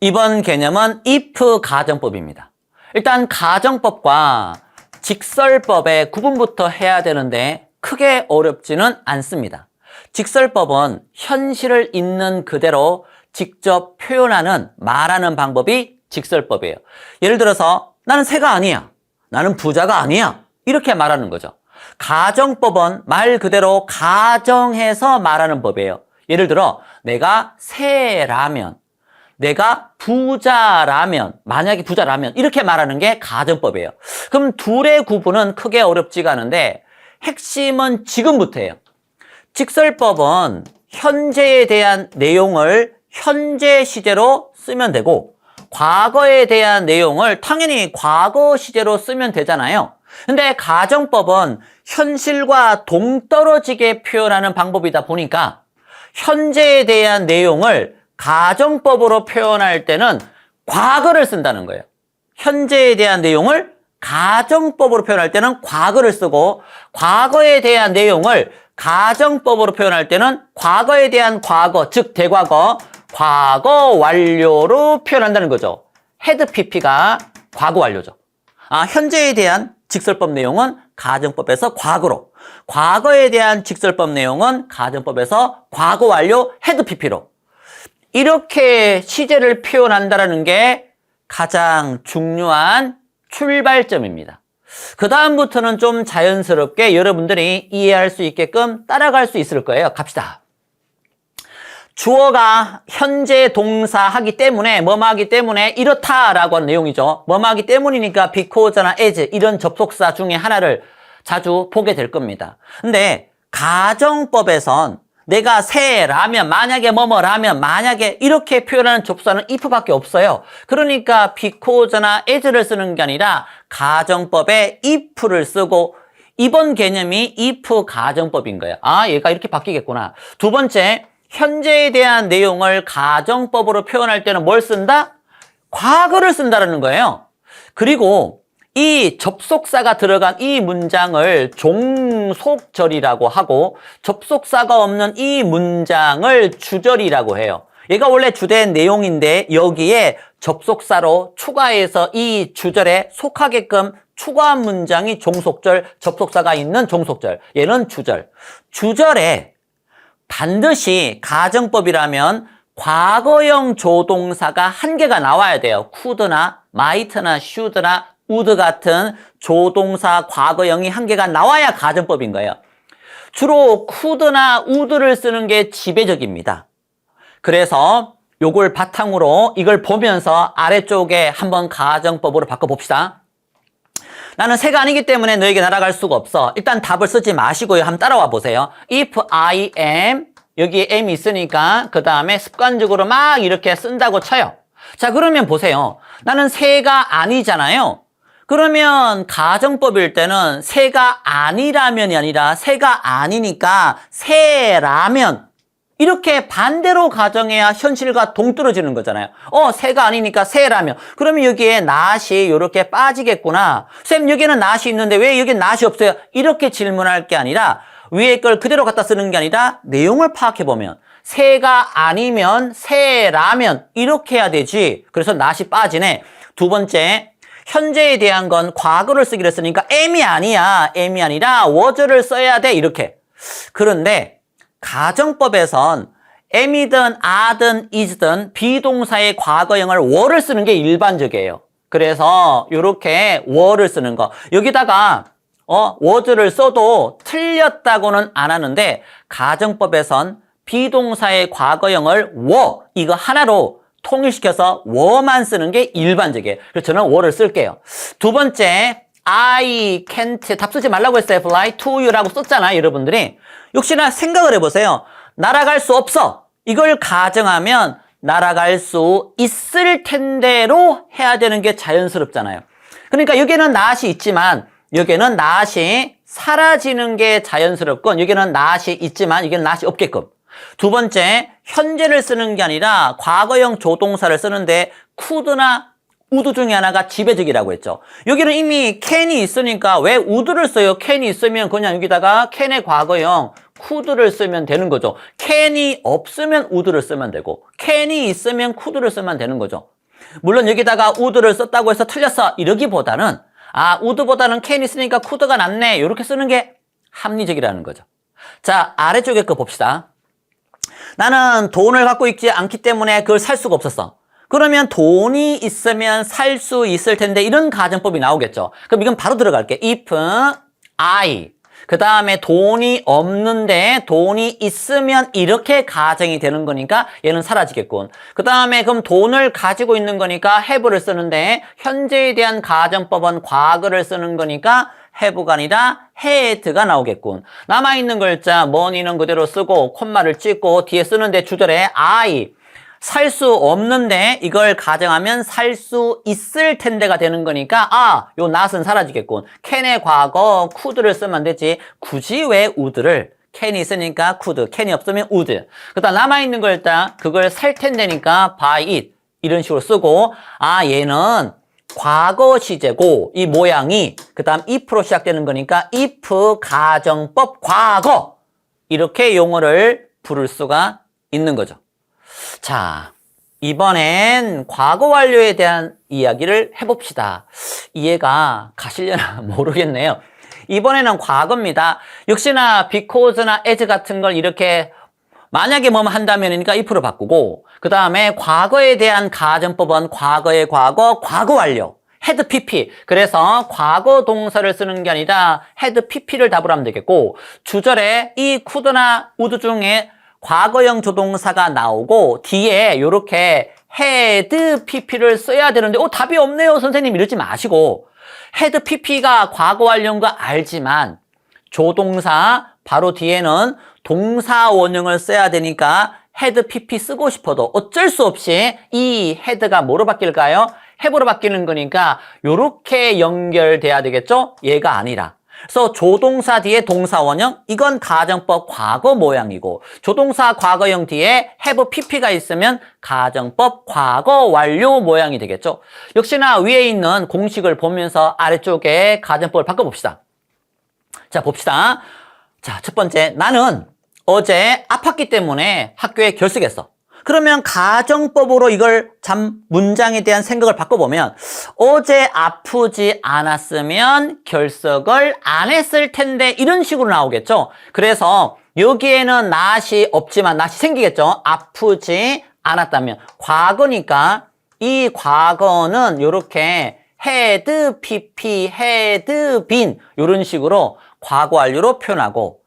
이번 개념은 if 가정법입니다. 일단 가정법과 직설법의 구분부터 해야 되는데 크게 어렵지는 않습니다. 직설법은 현실을 있는 그대로 직접 표현하는, 말하는 방법이 직설법이에요. 예를 들어서 나는 새가 아니야, 나는 부자가 아니야, 이렇게 말하는 거죠. 가정법은 말 그대로 가정해서 말하는 법이에요. 예를 들어 내가 새라면, 내가 부자라면, 만약에 부자라면 이렇게 말하는 게 가정법이에요. 그럼 둘의 구분은 크게 어렵지가 않은데 핵심은 지금부터예요. 직설법은 현재에 대한 내용을 현재 시제로 쓰면 되고 과거에 대한 내용을 당연히 과거 시제로 쓰면 되잖아요. 근데 가정법은 현실과 동떨어지게 표현하는 방법이다 보니까 현재에 대한 내용을 가정법으로 표현할 때는 과거를 쓴다는 거예요. 현재에 대한 내용을 가정법으로 표현할 때는 과거를 쓰고 과거에 대한 내용을 가정법으로 표현할 때는 과거에 대한 과거, 즉 대과거, 과거 완료로 표현한다는 거죠. had pp가 과거 완료죠. 현재에 대한 직설법 내용은 가정법에서 과거로, 과거에 대한 직설법 내용은 가정법에서 과거 완료 had pp로 이렇게 시제를 표현한다는 게 가장 중요한 출발점입니다. 그 다음부터는 좀 자연스럽게 여러분들이 이해할 수 있게끔 따라갈 수 있을 거예요. 갑시다. 주어가 현재 동사 하기 때문에, 뭐뭐 하기 때문에 이렇다라고 하는 내용이죠. 뭐뭐 하기 때문이니까 because나 as 이런 접속사 중에 하나를 자주 보게 될 겁니다. 근데 가정법에선 내가 새라면, 만약에 뭐뭐라면, 만약에 이렇게 표현하는 접속사는 if밖에 없어요. 그러니까 because나 as를 쓰는 게 아니라 가정법에 if를 쓰고 이번 개념이 if 가정법인 거예요. 얘가 이렇게 바뀌겠구나. 두 번째, 현재에 대한 내용을 가정법으로 표현할 때는 뭘 쓴다? 과거를 쓴다는 거예요. 그리고 이 접속사가 들어간 이 문장을 종속절이라고 하고 접속사가 없는 이 문장을 주절이라고 해요. 얘가 원래 주된 내용인데 여기에 접속사로 추가해서 이 주절에 속하게끔 추가한 문장이 종속절, 접속사가 있는 종속절. 얘는 주절. 주절에 반드시 가정법이라면 과거형 조동사가 한 개가 나와야 돼요. could나 might나 should나 would 같은 조동사 과거형이 한 개가 나와야 가정법인 거예요. 주로 could나 would를 쓰는 게 지배적입니다. 그래서 요걸 바탕으로 이걸 보면서 아래쪽에 한번 가정법으로 바꿔봅시다. 나는 새가 아니기 때문에 너에게 날아갈 수가 없어. 일단 답을 쓰지 마시고요. 한번 따라와 보세요. If I am, 여기에 am이 있으니까 그 다음에 습관적으로 막 이렇게 쓴다고 쳐요. 자, 그러면 보세요. 나는 새가 아니잖아요. 그러면 가정법일 때는 새가 아니라면이 아니라 새가 아니니까 새라면 이렇게 반대로 가정해야 현실과 동떨어지는 거잖아요. 새가 아니니까 새라면. 그러면 여기에 not이 이렇게 빠지겠구나. 쌤, 여기는 not이 있는데 왜 여기 not이 없어요? 이렇게 질문할 게 아니라 위에 걸 그대로 갖다 쓰는 게 아니라 내용을 파악해보면 새가 아니면 새라면 이렇게 해야 되지. 그래서 not이 빠지네. 두 번째, 현재에 대한 건 과거를 쓰기로 했으니까 am이 아니야. am이 아니라 was를 써야 돼. 이렇게. 그런데 가정법에선 am이든 a든 is든 비동사의 과거형을 were를 쓰는 게 일반적이에요. 그래서 이렇게 were를 쓰는 거. 여기다가 was를 써도 틀렸다고는 안 하는데 가정법에선 비동사의 과거형을 were 이거 하나로 통일시켜서 were만 쓰는 게 일반적이에요. 그래서 저는 were를 쓸게요. 두 번째, I can't, 답 쓰지 말라고 했어요. fly to you라고 썼잖아요, 여러분들이. 역시나 생각을 해보세요. 날아갈 수 없어. 이걸 가정하면 날아갈 수 있을 텐데로 해야 되는 게 자연스럽잖아요. 그러니까 여기는 not이 있지만 여기는 not이 사라지는 게 자연스럽고 여기는 not이 있지만 여기는 not이 없게끔. 두 번째, 현재를 쓰는 게 아니라 과거형 조동사를 쓰는데 could나 would 중에 하나가 지배적이라고 했죠. 여기는 이미 can이 있으니까 왜 would를 써요? can이 있으면 그냥 여기다가 can의 과거형 could를 쓰면 되는 거죠. can이 없으면 would를 쓰면 되고 can이 있으면 could를 쓰면 되는 거죠. 물론 여기다가 would를 썼다고 해서 틀렸어 이러기보다는 would보다는 can이 있으니까 could가 낫네 이렇게 쓰는 게 합리적이라는 거죠. 자, 아래쪽에 거 봅시다. 나는 돈을 갖고 있지 않기 때문에 그걸 살 수가 없었어. 그러면 돈이 있으면 살 수 있을 텐데 이런 가정법이 나오겠죠. 그럼 이건 바로 들어갈게. if I 그 다음에 돈이 없는데 돈이 있으면 이렇게 가정이 되는 거니까 얘는 사라지겠군. 그 다음에 그럼 돈을 가지고 있는 거니까 have를 쓰는데 현재에 대한 가정법은 과거를 쓰는 거니까 have가 아니라 had가 나오겠군. 남아있는 글자 money는 그대로 쓰고 콤마를 찍고 뒤에 쓰는데 주절에 I 살 수 없는데 이걸 가정하면 살 수 있을 텐데가 되는 거니까 요 not은 사라지겠군. can의 과거 could를 쓰면 되지 굳이 왜 would를 can이 있으니까 could, can이 없으면 would. 그 다음 남아있는 걸 일단 그걸 살 텐데니까 buy it 이런 식으로 쓰고 얘는 과거 시제고 이 모양이 그 다음 if로 시작되는 거니까 if 가정법 과거 이렇게 용어를 부를 수가 있는 거죠. 자, 이번엔 과거 완료에 대한 이야기를 해봅시다. 이해가 가시려나 모르겠네요. 이번에는 과거입니다. 역시나 because나 as 같은 걸 이렇게 만약에 뭐뭐 한다면이니까 if로 바꾸고 그 다음에 과거에 대한 가정법은 과거의 과거, 과거 완료. had pp. 그래서 과거 동사를 쓰는 게 아니라 had pp를 답으로 하면 되겠고 주절에 이 could나 would 중에 과거형 조동사가 나오고 뒤에 이렇게 had pp를 써야 되는데 답이 없네요 선생님 이러지 마시고 had pp가 과거 완료인 거 알지만 조동사 바로 뒤에는 동사 원형을 써야 되니까 had pp 쓰고 싶어도 어쩔 수 없이 이 had가 뭐로 바뀔까요? have로 바뀌는 거니까 이렇게 연결돼야 되겠죠? 얘가 아니라 그래서 조동사 뒤에 동사 원형 이건 가정법 과거 모양이고 조동사 과거형 뒤에 have pp가 있으면 가정법 과거 완료 모양이 되겠죠. 역시나 위에 있는 공식을 보면서 아래쪽에 가정법을 바꿔봅시다. 자 봅시다. 자 첫 번째 나는 어제 아팠기 때문에 학교에 결석했어. 그러면 가정법으로 이걸 문장에 대한 생각을 바꿔보면 어제 아프지 않았으면 결석을 안 했을 텐데 이런 식으로 나오겠죠. 그래서 여기에는 not이 없지만 not이 생기겠죠. 아프지 않았다면 과거니까 이 과거는 이렇게 had pp, had been 이런 식으로 과거 완료로 표현하고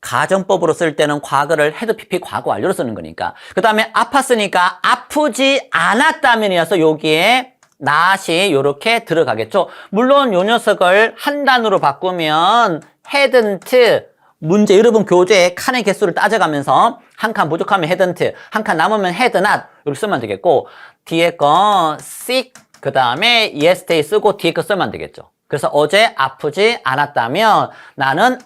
가정법으로 쓸 때는 과거를 had pp 과거 완료로 쓰는 거니까 그 다음에 아팠으니까 아프지 않았다면이어서 여기에 not이 이렇게 들어가겠죠. 물론 요 녀석을 한 단어로 바꾸면 hadn't 문제 여러분 교재에 칸의 개수를 따져가면서 한 칸 부족하면 hadn't 한 칸 남으면 had not 이렇게 쓰면 되겠고 뒤에 거 sick 그 다음에 yesterday 쓰고 뒤에 거 쓰면 되겠죠. 그래서 어제 아프지 않았다면 나는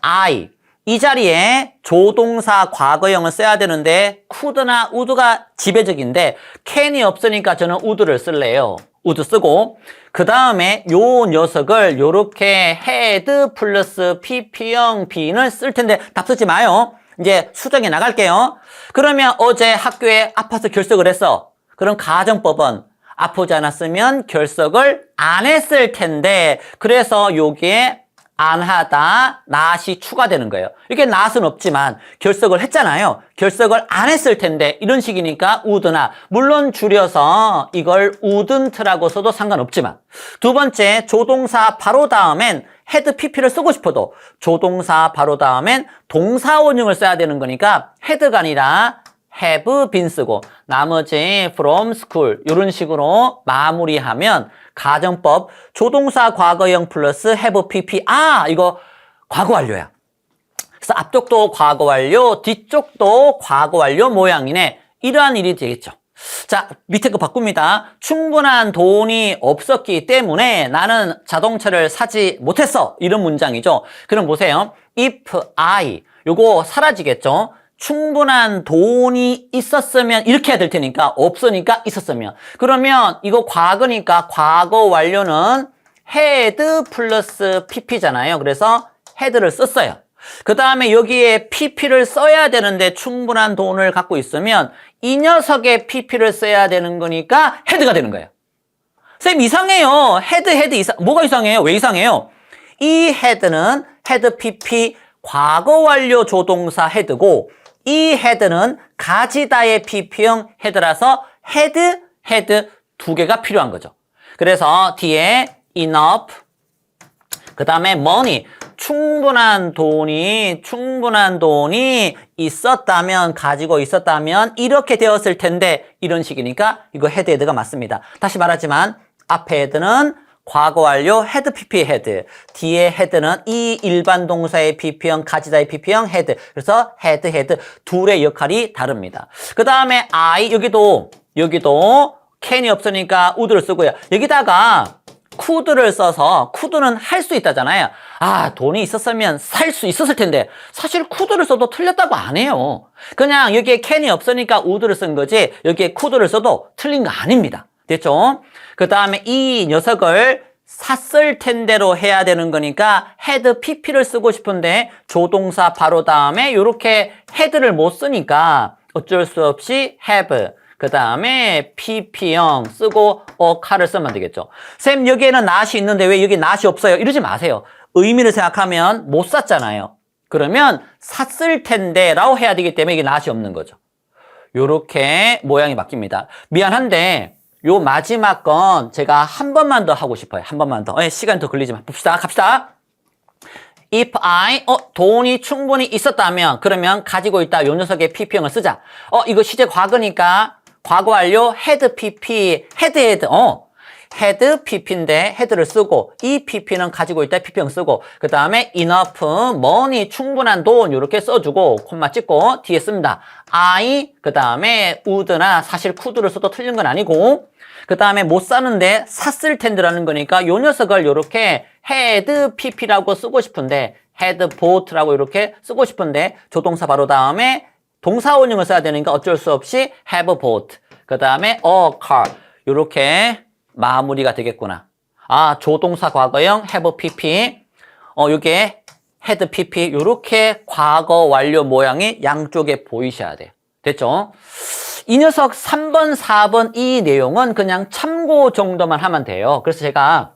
이 자리에 조동사 과거형을 써야 되는데 could나 would가 지배적인데 can이 없으니까 저는 would를 쓸래요. would 쓰고 그 다음에 요 녀석을 요렇게 had 플러스 pp형 being을 쓸 텐데 답 쓰지 마요. 이제 수정해 나갈게요. 그러면 어제 학교에 아파서 결석을 했어. 그럼 가정법은 아프지 않았으면 결석을 안 했을 텐데 그래서 여기에 안 하다, not이 추가되는 거예요. 이게 not은 없지만 결석을 했잖아요. 결석을 안 했을 텐데 이런 식이니까 would나 물론 줄여서 이걸 wouldn't라고 써도 상관없지만 두 번째 조동사 바로 다음엔 had pp를 쓰고 싶어도 조동사 바로 다음엔 동사 원형을 써야 되는 거니까 had가 아니라 have been 쓰고 나머지 from school 이런 식으로 마무리하면 가정법 조동사 과거형 플러스 have pp 이거 과거 완료야. 그래서 앞쪽도 과거 완료 뒤쪽도 과거 완료 모양이네. 이러한 일이 되겠죠. 자 밑에 거 바꿉니다. 충분한 돈이 없었기 때문에 나는 자동차를 사지 못했어. 이런 문장이죠. 그럼 보세요. if I 요거 사라지겠죠. 충분한 돈이 있었으면 이렇게 해야 될 테니까 없으니까 있었으면 그러면 이거 과거니까 과거 완료는 had 플러스 pp잖아요. 그래서 had를 썼어요. 그 다음에 여기에 PP를 써야 되는데 충분한 돈을 갖고 있으면 이 녀석의 PP를 써야 되는 거니까 헤드가 되는 거예요. 쌤 이상해요. 헤드 이상. 뭐가 이상해요? 왜 이상해요? 이 헤드는 헤드 PP 과거 완료 조동사 헤드고 이 헤드는 가지다의 PP형 헤드라서 헤드 두 개가 필요한 거죠. 그래서 뒤에 enough 그 다음에 money 충분한 돈이 있었다면 가지고 있었다면 이렇게 되었을 텐데 이런 식이니까 이거 헤드가 맞습니다. 다시 말하지만 앞에 헤드는 과거 완료 헤드 PP 헤드 뒤에 헤드는 이 일반 동사의 PP형 가지다의 PP형 헤드 그래서 헤드 둘의 역할이 다릅니다. 그 다음에 여기도 can이 없으니까 would를 쓰고요. 여기다가 could를 써서 could는 할 수 있다잖아요. 돈이 있었으면 살 수 있었을 텐데 사실 could를 써도 틀렸다고 안 해요. 그냥 여기에 can이 없으니까 would를 쓴 거지 여기에 could를 써도 틀린 거 아닙니다. 됐죠? 그 다음에 이 녀석을 샀을 텐데로 해야 되는 거니까 had pp를 쓰고 싶은데 조동사 바로 다음에 이렇게 had를 못 쓰니까 어쩔 수 없이 have 그 다음에 pp형 쓰고 car을 쓰면 되겠죠. 쌤 여기에는 not이 있는데 왜 여기 not이 없어요? 이러지 마세요. 의미를 생각하면 못 샀잖아요. 그러면 샀을 텐데 라고 해야 되기 때문에 이게 not이 없는 거죠. 요렇게 모양이 바뀝니다. 미안한데 요 마지막 건 제가 한 번만 더 하고 싶어요. 한 번만 더. 시간 더 걸리지만 봅시다. 갑시다. If I 돈이 충분히 있었다면 그러면 가지고 있다. 요 녀석의 PP형을 쓰자. 이거 시제 과거니까 과거 완료 had PP had PP인데 head를 쓰고 이 PP는 가지고 있다 PP형 쓰고 그 다음에 enough money 충분한 돈 이렇게 써주고 콤마 찍고 뒤에 씁니다. I 그 다음에 would나 사실 could를 써도 틀린 건 아니고 그 다음에 못 사는데 샀을 텐데라는 거니까 요 녀석을 이렇게 had pp라고 쓰고 싶은데 had bought라고 이렇게 쓰고 싶은데 조동사 바로 다음에 동사원형을 써야 되니까 어쩔 수 없이 have bought 그 다음에 a car 이렇게 마무리가 되겠구나. 조동사 과거형 have pp 요게 had pp 요렇게 과거 완료 모양이 양쪽에 보이셔야 돼요. 됐죠? 이 녀석 3번, 4번 이 내용은 그냥 참고 정도만 하면 돼요. 그래서 제가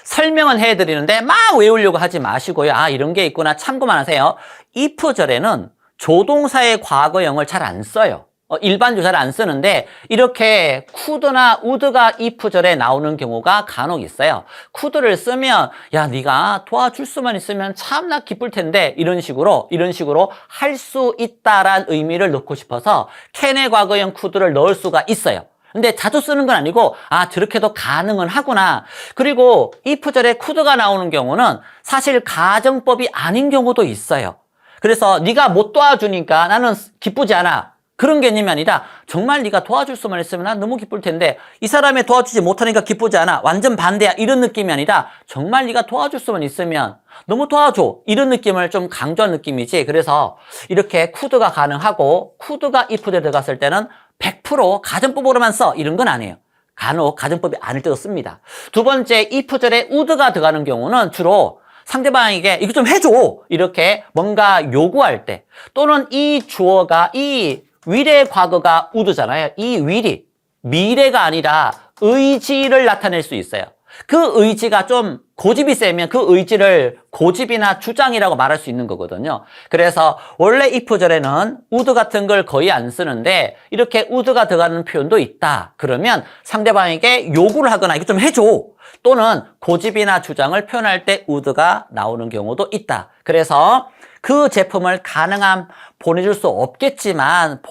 설명은 해드리는데 막 외우려고 하지 마시고요. 이런 게 있구나 참고만 하세요. if절에는 조동사의 과거형을 잘 안 써요. 일반적으로 잘 안 쓰는데 이렇게 could나 would가 if절에 나오는 경우가 간혹 있어요. could를 쓰면 야 네가 도와줄 수만 있으면 참나 기쁠 텐데 이런 식으로 할 수 있다란 의미를 넣고 싶어서 can의 과거형 could를 넣을 수가 있어요. 근데 자주 쓰는 건 아니고 저렇게도 가능은 하구나. 그리고 if절에 could가 나오는 경우는 사실 가정법이 아닌 경우도 있어요. 그래서 네가 못 도와주니까 나는 기쁘지 않아. 그런 개념이 아니라 정말 네가 도와줄 수만 있으면 난 너무 기쁠 텐데 이 사람이 도와주지 못하니까 기쁘지 않아. 완전 반대야. 이런 느낌이 아니라 정말 네가 도와줄 수만 있으면 너무 도와줘. 이런 느낌을 좀 강조한 느낌이지. 그래서 이렇게 could가 가능하고 could가 if에 들어갔을 때는 100% 가정법으로만 써. 이런 건 아니에요. 간혹 가정법이 아닐 때도 씁니다. 두 번째 if절에 would가 들어가는 경우는 주로 상대방에게 이거 좀 해줘. 이렇게 뭔가 요구할 때 또는 이 주어가 이 will의 과거가 would잖아요. 이 will이 미래가 아니라 의지를 나타낼 수 있어요. 그 의지가 좀 고집이 세면 그 의지를 고집이나 주장이라고 말할 수 있는 거거든요. 그래서 원래 if절에는 would 같은 걸 거의 안 쓰는데 이렇게 would가 들어가는 표현도 있다. 그러면 상대방에게 요구를 하거나 이거 좀 해줘. 또는 고집이나 주장을 표현할 때 would가 나오는 경우도 있다. 그래서 그 제품을 가능한 보내줄 수 없겠지만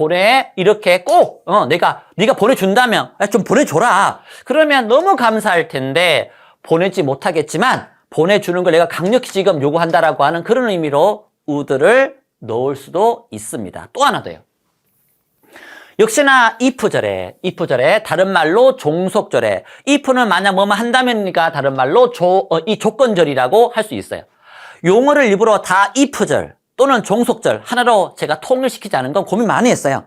이렇게 꼭 네가 보내준다면 좀 보내줘라. 그러면 너무 감사할 텐데 보내지 못하겠지만 보내주는 걸 내가 강력히 지금 요구한다라고 하는 그런 의미로 would를 넣을 수도 있습니다. 또 하나 더요. 역시나 if절에 다른 말로 종속절에 if는 만약 뭐뭐 한다면이니까 다른 말로 이 조건절이라고 할 수 있어요. 용어를 일부러 다 if절 또는 종속절 하나로 제가 통일시키지 않은 건 고민 많이 했어요.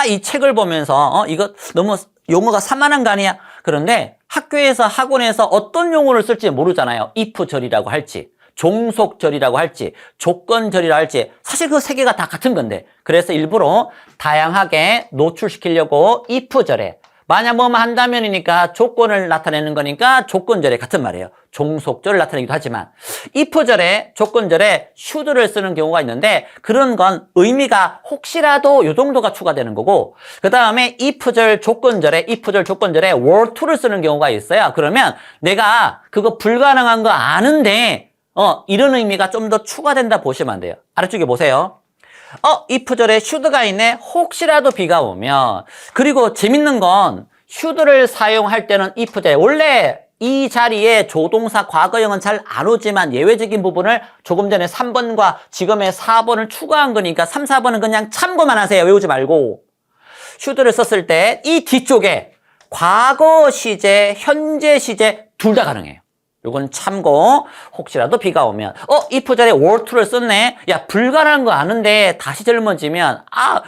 이 책을 보면서 이거 너무 용어가 산만한 거 아니야? 그런데 학교에서 학원에서 어떤 용어를 쓸지 모르잖아요. if절이라고 할지 종속절이라고 할지 조건절이라고 할지 사실 그 세 개가 다 같은 건데 그래서 일부러 다양하게 노출시키려고 if절에 만약 뭐만 한다면이니까 조건을 나타내는 거니까 조건절에 같은 말이에요. 종속절을 나타내기도 하지만 if절에 조건절에 should를 쓰는 경우가 있는데 그런 건 의미가 혹시라도 요 정도가 추가되는 거고 그 다음에 if절 조건절에 were to를 쓰는 경우가 있어요. 그러면 내가 그거 불가능한 거 아는데 이런 의미가 좀 더 추가된다 보시면 안 돼요. 아래쪽에 보세요. if절에 should가 있네. 혹시라도 비가 오면. 그리고 재밌는 건 should를 사용할 때는 if절에 원래 이 자리에 조동사 과거형은 잘 안 오지만 예외적인 부분을 조금 전에 3번과 지금의 4번을 추가한 거니까 3, 4번은 그냥 참고만 하세요. 외우지 말고. should를 썼을 때 이 뒤쪽에 과거 시제, 현재 시제 둘 다 가능해요. 요건 참고 혹시라도 비가 오면 if절에 were to를 썼네. 야 불가능한 거 아는데 다시 젊어지면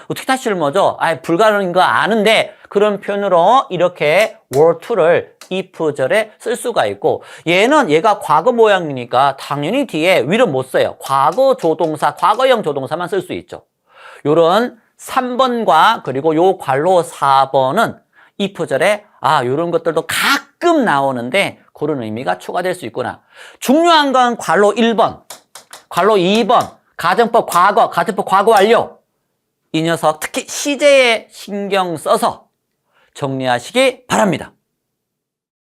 어떻게 다시 젊어져? 불가능한 거 아는데 그런 표현으로 이렇게 were to를 if절에 쓸 수가 있고 얘가 과거 모양이니까 당연히 뒤에 위로 못 써요. 과거 조동사, 과거형 조동사만 쓸 수 있죠. 요런 3번과 그리고 요 괄호 4번은 if절에 요런 것들도 가끔 나오는데 그런 의미가 추가될 수 있구나. 중요한 건 괄호 1번, 괄호 2번, 가정법 과거 완료. 이 녀석 특히 시제에 신경 써서 정리하시기 바랍니다.